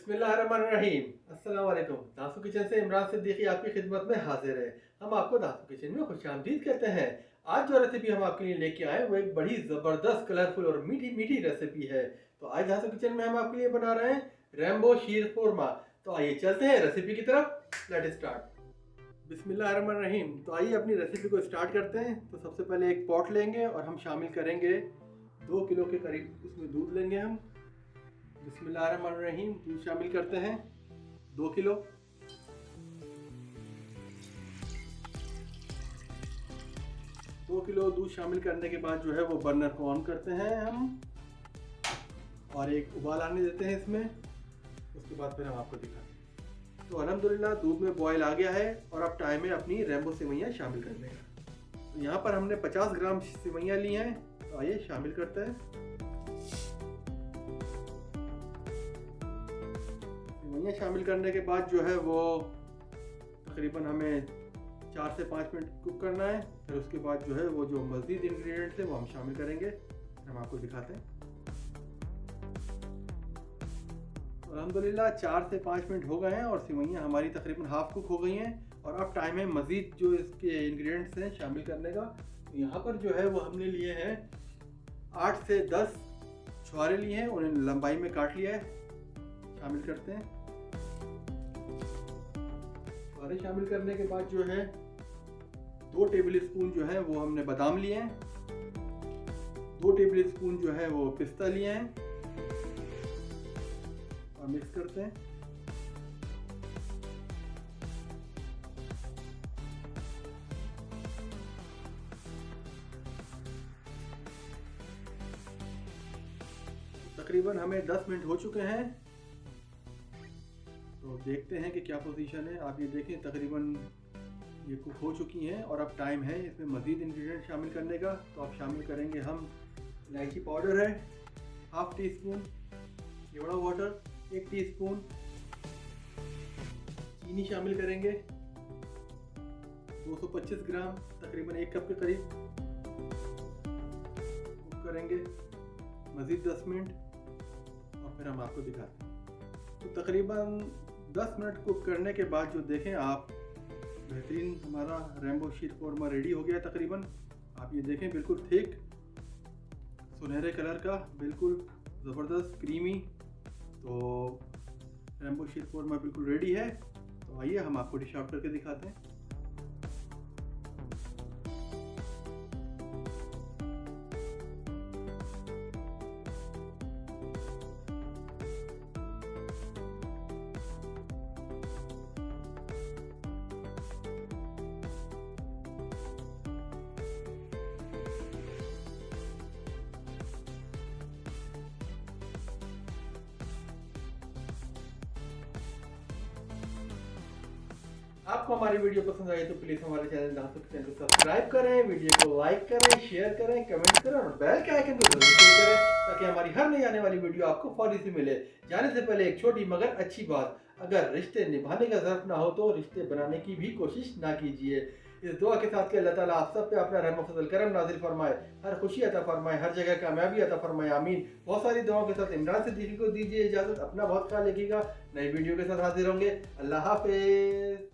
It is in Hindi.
बिस्मिल्लाहिर्रहमानिर्रहीम। अस्सलाम वालेकुम। दासू किचन से इमरान सिद्दीकी आपकी खिदमत में हाजिर है। हम आपको दासू किचन में खुशामदीद कहते हैं। आज जो रेसिपी हम आपके लिए लेके आए वो एक बड़ी ज़बरदस्त, कलरफुल और मीठी मीठी रेसिपी है। तो आज दासू किचन में हम आपके लिए बना रहे हैं रैम्बो शीर खुरमा। तो आइए चलते हैं रेसिपी की तरफ। Let start. बिस्मिल्लाहिर्रहमानिर्रहीम। तो आइए अपनी रेसिपी को स्टार्ट करते हैं। तो सबसे पहले एक पॉट लेंगे और हम शामिल करेंगे 2 किलो के करीब इसमें दूध लेंगे हम। बिस्मिल्लाहिर्रहमानिर्रहीम। दूध शामिल करते हैं 2 किलो। दूध शामिल करने के बाद जो है वो बर्नर को ऑन करते हैं हम और एक उबाल आने देते हैं इसमें। उसके बाद फिर हम आपको दिखाते हैं। तो अल्हम्दुलिल्लाह दूध में बॉयल आ गया है और अब टाइम है अपनी रैम्बो सेवइयाँ शामिल करने का। तो यहाँ पर हमने 50 ग्राम सेवइयाँ ली हैं। तो आइए शामिल करते हैं। सेवइयाँ शामिल करने के बाद जो है वो तकरीबन हमें 4 से 5 मिनट कुक करना है। फिर उसके बाद जो है वो जो मज़ीद इंग्रेडिएंट्स है वो हम शामिल करेंगे। हम आपको दिखाते हैं। अल्हम्दुलिल्लाह 4 से 5 मिनट हो गए हैं और सेवइयाँ हमारी तकरीबन हाफ कुक हो गई हैं और अब टाइम है मज़ीद जो इसके इंग्रेडिएंट्स हैं शामिल करने का। तो यहाँ पर जो है वो हमने लिए हैं 8 से 10 छुहारे लिए हैं, उन्हें लंबाई में काट लिया है। शामिल करते हैं। छुहारे शामिल करने के बाद जो है 2 टेबल स्पून जो है वो हमने बादाम लिए हैं, 2 टेबल स्पून जो है वो पिस्ता लिए हैं और मिक्स करते हैं। तकरीबन हमें 10 मिनट हो चुके हैं। तो देखते हैं कि क्या पोजीशन है। आप ये देखें तकरीबन ये कुक हो चुकी हैं और अब टाइम है इसमें मज़ीद इंग्रेडिएंट शामिल करने का। तो अब शामिल करेंगे हम इलायची पाउडर है ½ टी स्पून, केवड़ा वाटर 1 टीस्पून, चीनी शामिल करेंगे 225 ग्राम, तकरीबन 1 कप के करीब। कुक करेंगे मज़ीद 10 मिनट और फिर हम आपको दिखाते हैं। तो तकरीबन 10 मिनट कुक करने के बाद जो देखें आप, बेहतरीन हमारा रैम्बो शीर खुरमा रेडी हो गया है तकरीबन। आप ये देखें बिल्कुल थिक सुनहरे कलर का, बिल्कुल ज़बरदस्त क्रीमी। तो रैम्बो शीर खुरमा बिल्कुल रेडी है। तो आइए हम आपको डिश आउट करके दिखाते हैं। आपको हमारी वीडियो पसंद आई तो प्लीज़ हमारे चैनल दासू किचन को सब्सक्राइब करें, वीडियो को लाइक करें, शेयर करें, कमेंट करें और बेल के आइकन को जरूर क्लिक करें ताकि हमारी हर नई आने वाली वीडियो आपको फौरी से मिले। जाने से पहले एक छोटी मगर अच्छी बात, अगर रिश्ते निभाने का ज़रूरत ना हो तो रिश्ते बनाने की भी कोशिश ना कीजिए। इस दुआ के साथ कि अल्लाह ताला आप सब पे अपना रहम फजल करम नाजिल फरमाए, हर खुशी अता फरमाए, हर जगह कामयाबी अता फरमाए, आमीन। बहुत सारी दुआओं के साथ इमरान सिद्दीकी को दीजिए इजाज़त। अपना बहुत ख्याल रखिएगा। नई वीडियो के साथ हाजिर होंगे। अल्लाह हाफिज़।